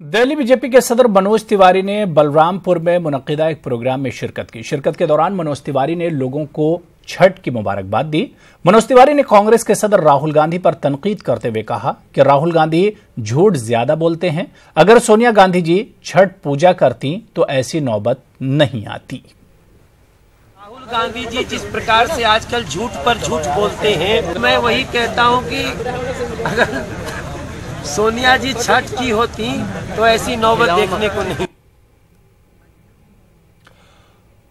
Delhi BJP के सदर मनोज तिवारी ने बलरामपुर में मुनक्किदा एक प्रोग्राम में शिरकत की। शिरकत के दौरान मनोज तिवारी ने लोगों को छठ की मुबारकबाद दी। मनोज तिवारी ने कांग्रेस के सदर राहुल गांधी पर तनकीद करते हुए कहा कि राहुल गांधी झूठ ज्यादा बोलते हैं। अगर सोनिया गांधी जी छठ पूजा करती तो ऐसी नौबत नहीं आती। राहुल गांधी जी जिस प्रकार से आजकल झूठ पर झूठ बोलते हैं, मैं वही कहता हूं कि अगर सोनिया जी छठ की होती तो ऐसी नौबत देखने को नहीं।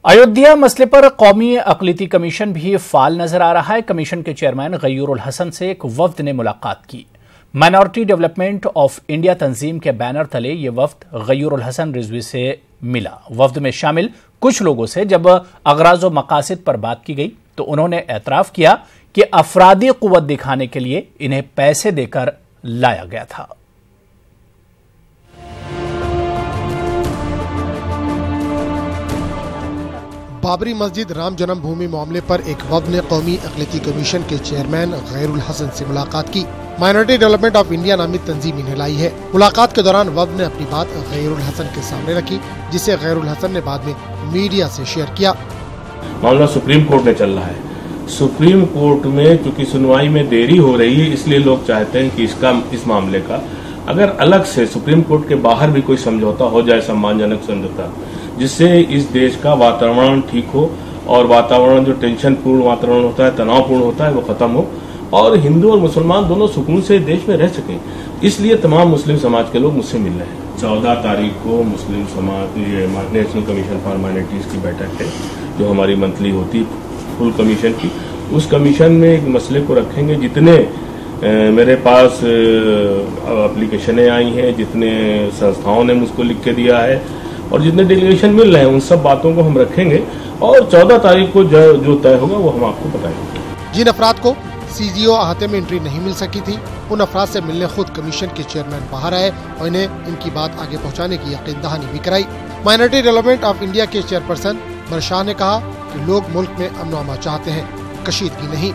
अयोध्या मसले पर कौमी अक़लियती कमीशन भी फाल नजर आ रहा है। कमीशन के चेयरमैन गयूरुल हसन से एक वफ्द ने मुलाकात की। माइनॉरिटी डेवलपमेंट ऑफ इंडिया तंजीम के बैनर तले ये वफ्द गयूरुल हसन रिजवी से मिला। वफ्द में शामिल कुछ लोगों से जब अगराज व मकासद पर बात की गई तो उन्होंने एतराफ किया कि अफरादी कुव्वत दिखाने के लिए इन्हें पैसे देकर लाया गया था। बाबरी मस्जिद राम जन्मभूमि मामले पर एक वफ्द ने कौमी अक़लियती कमीशन के चेयरमैन गयूरुल हसन से मुलाकात की। माइनॉरिटी डेवलपमेंट ऑफ इंडिया नामी तंजीम इन्हें लाई है। मुलाकात के दौरान वफ्द ने अपनी बात गयूरुल हसन के सामने रखी, जिसे गयूरुल हसन ने बाद में मीडिया से शेयर किया। मामला सुप्रीम कोर्ट में चल रहा है। सुप्रीम कोर्ट में क्योंकि सुनवाई में देरी हो रही है, इसलिए लोग चाहते हैं कि इस मामले का अगर अलग से सुप्रीम कोर्ट के बाहर भी कोई समझौता हो जाए, सम्मानजनक समझौता, जिससे इस देश का वातावरण ठीक हो और वातावरण जो टेंशन पूर्ण वातावरण होता है, तनावपूर्ण होता है, वो खत्म हो और हिंदू और मुसलमान दोनों सुकून से देश में रह सकें। इसलिए तमाम मुस्लिम समाज के लोग मुझसे मिल रहे हैं। 14 तारीख को मुस्लिम समाज नेशनल कमीशन फॉर माइनॉरिटीज की बैठक है, जो हमारी मंथली होती है फुल कमीशन की। उस कमीशन में एक मसले को रखेंगे। जितने मेरे पास एप्लीकेशनें आई हैं, जितने संस्थाओं ने मुझको लिख के दिया है और जितने डेलीगेशन मिल रहे हैं, उन सब बातों को हम रखेंगे और 14 तारीख को जो तय होगा वो हम आपको बताएंगे। जिन अफराद को सीजीओ अहाते में एंट्री नहीं मिल सकी थी, उन अफराद से मिलने खुद कमीशन के चेयरमैन बाहर आए और इन्हें इनकी बात आगे पहुंचाने की यकीन दहानी भी कराई। माइनॉरिटी डेवलपमेंट ऑफ इंडिया के चेयरपर्सन बरशाह ने कहा कि लोग मुल्क में अमन अमान चाहते हैं, कशीदगी नहीं।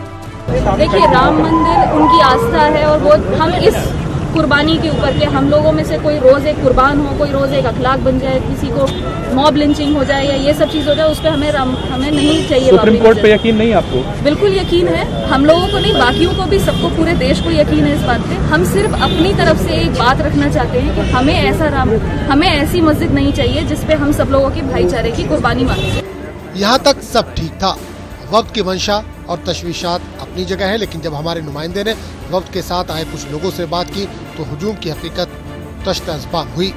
देखिए, राम मंदिर उनकी आस्था है और वो हम इस कुर्बानी के ऊपर के हम लोगों में से कोई रोज एक कुर्बान हो, कोई रोज एक अखलाक बन जाए, किसी को मॉब लिंचिंग हो जाए या ये सब चीज हो जाए, उस पर हमें नहीं चाहिए। सुप्रीम कोर्ट पे यकीन नहीं आपको? बिल्कुल यकीन है, हम लोगों को नहीं, बाकियों को भी, सबको, पूरे देश को यकीन है इस बात पे। हम सिर्फ अपनी तरफ से एक बात रखना चाहते हैं कि हमें ऐसी मस्जिद नहीं चाहिए जिसपे हम सब लोगों के भाईचारे की कुर्बानी मांगे। यहाँ तक सब ठीक था। वक्त की मंशा और तशवीशात अपनी जगह है, लेकिन जब हमारे नुमाइंदे ने वक्त के साथ आए कुछ लोगों से बात की तो हुजूम की हकीकत तश्त-ए-ज़बान हुई।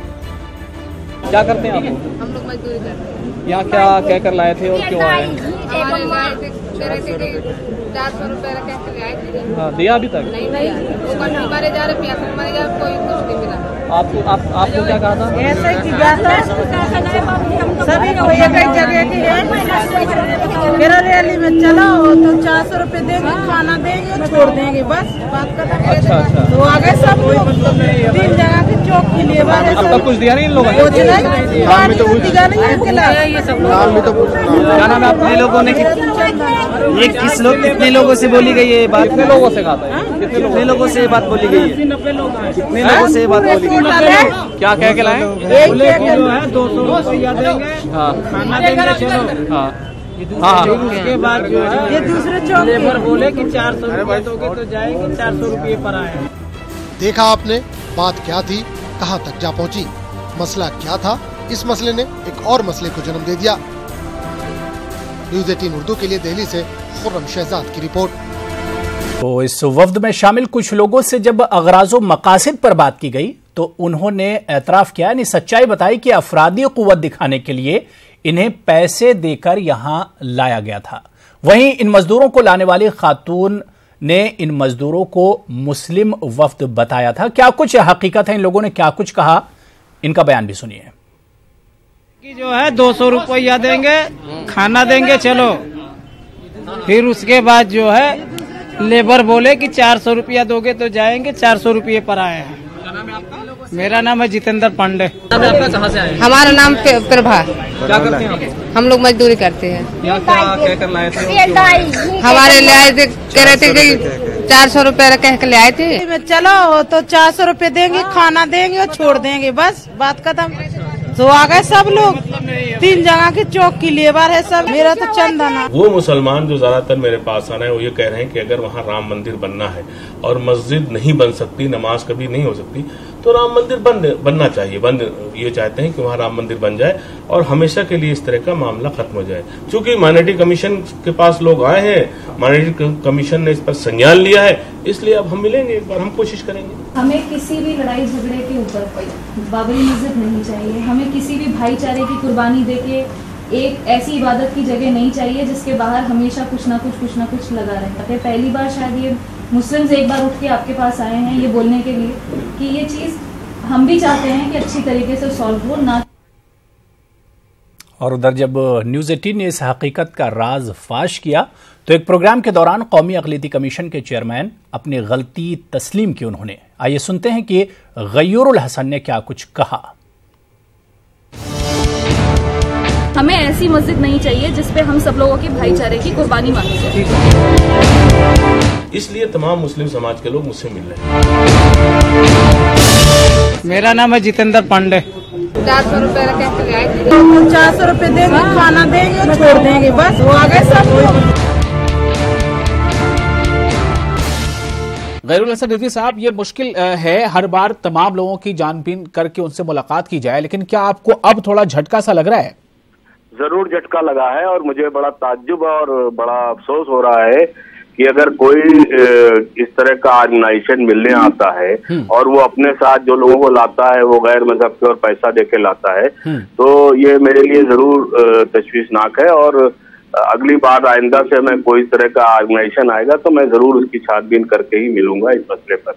क्या करते हैं आप? हम लोग मजदूरी करते हैं। यहाँ क्या कह कर लाए थे और क्यों आए? हमारे लाए थे 400 रुपए कह कर आए थे। हाँ, दिया अभी तक? नहीं, वो कंट्री मारे जा रहे, प्यासे मारे जा रहे, कोई कुछ नहीं मिला। आपको क्या कहा था? ऐसे की सभी को एक जगह की मेरा रैली में चला हो तो 400 रुपए देंगे, खाना देंगे, छोड़ देंगे, बस बात खत्म। अच्छा। तो आगे सब लोग 3 जगह की चौक के लिए आपका कुछ दिया नहीं इन लोगों ने? दिया नहीं। क्या नाम है अपने लोगों ने? ये कितने लोगों से बोली गई है बात? कितने लोगों से कहा था? कितने लोगों से बात बोली गई है? कितने लोगों से बात बोली गई? क्या कह के लाए? 200 रुपया देंगे, खाना देंगे, चलो। हाँ, उसके बाद जो है ये दूसरे चौक लेबर बोले कि 400 रुपये दोगे तो जाएगी, 400 रुपये पर आए। देखा आपने, बात क्या थी, कहाँ तक जा पहुँची, मसला क्या था। इस मसले ने एक और मसले को जन्म दे दिया। न्यूज़ 18 उर्दू के लिए दिल्ली से खुर्रम शहजाद की रिपोर्ट। तो इस वफ्द में शामिल कुछ लोगों से जब अगराज़ो मकासद पर बात की गई तो उन्होंने एतराफ किया, यानी सच्चाई बताई कि अफरादी कुव्वत दिखाने के लिए इन्हें पैसे देकर यहां लाया गया था। वहीं इन मजदूरों को लाने वाली खातून ने इन मजदूरों को मुस्लिम वफ्द बताया था। क्या कुछ हकीकत है, इन लोगों ने क्या कुछ कहा, इनका बयान भी सुनिए। कि जो है 200 रुपया देंगे, खाना देंगे, चलो। फिर उसके बाद जो है लेबर बोले कि 400 रुपया दोगे तो जाएंगे, 400 रुपये पर आए हैं। मेरा नाम है जितेंद्र पांडे। आपका कहाँ से आए? हमारा नाम प्रभा। क्या करते हैं आप? हम लोग मजदूरी करते हैं। यहाँ क्या कह कर लाए थे? हमारे लाए थे, कह रहे थे कि 400 रुपए कह के ले आए थे। चलो तो 400 रुपए देंगे, खाना देंगे और छोड़ देंगे, बस बात खत्म। तो आ गए सब लोग, 3 जगह की चौक की लेबर है सब। मेरा तो चंदना। वो मुसलमान जो ज्यादातर मेरे पास आ रहे हैं वो ये कह रहे हैं कि अगर वहाँ राम मंदिर बनना है और मस्जिद नहीं बन सकती, नमाज कभी नहीं हो सकती, तो राम मंदिर बनना चाहिए। ये चाहते हैं कि वहाँ राम मंदिर बन जाए और हमेशा के लिए इस तरह का मामला खत्म हो जाए। क्योंकि माइनॉरिटी कमीशन के पास लोग आए हैं, माइनॉरिटी कमीशन ने इस पर संज्ञान लिया है, इसलिए अब हम मिलेंगे, एक बार हम कोशिश करेंगे। हमें किसी भी लड़ाई झगड़े के ऊपर कोई बाबरी मस्जिद नहीं चाहिए। हमें किसी भी भाईचारे की कुर्बानी देके एक ऐसी इबादत की जगह नहीं चाहिए जिसके बाहर हमेशा कुछ ना कुछ लगा रहता है। पहली बार शायद ये मुस्लिम्स एक बार उठ के आपके पास आए हैं ये बोलने के लिए कि ये चीज हम भी चाहते हैं कि अच्छी तरीके से सॉल्व हो ना। और उधर जब न्यूज़ 18 ने इस हकीकत का राज फाश किया तो एक प्रोग्राम के दौरान कौमी अक़लियती कमीशन के चेयरमैन अपनी गलती तस्लीम की उन्होंने। आइए सुनते हैं कि गयूरुल हसन ने क्या कुछ कहा। हमें ऐसी मस्जिद नहीं चाहिए जिसपे हम सब लोगों की भाईचारे की कुर्बानी मांगी जाए। इसलिए तमाम मुस्लिम समाज के लोग मुझसे मिल रहे हैं। मेरा नाम है जितेंद्र पांडे। 400 रुपए कह के ले आए थे। 400 रुपए देंगे, खाना देंगे और छोड़ देंगे, बस वो आ गए सब लोग। गैरुल हसन रिजवी साहब, ये मुश्किल है हर बार तमाम लोगों की जानबीन करके उनसे मुलाकात की जाए, लेकिन क्या आपको अब थोड़ा झटका सा लग रहा है? जरूर झटका लगा है और मुझे बड़ा ताज्जुब और बड़ा अफसोस हो रहा है कि अगर कोई इस तरह का ऑर्गेनाइजेशन मिलने आता है और वो अपने साथ जो लोगों को लाता है वो गैर मजहब के और पैसा देके लाता है, तो ये मेरे लिए जरूर तशवीशनाक है। और अगली बार आइंदा से मैं कोई इस तरह का ऑर्गेनाइजेशन आएगा तो मैं जरूर उसकी छानबीन करके ही मिलूंगा इस मसले पर।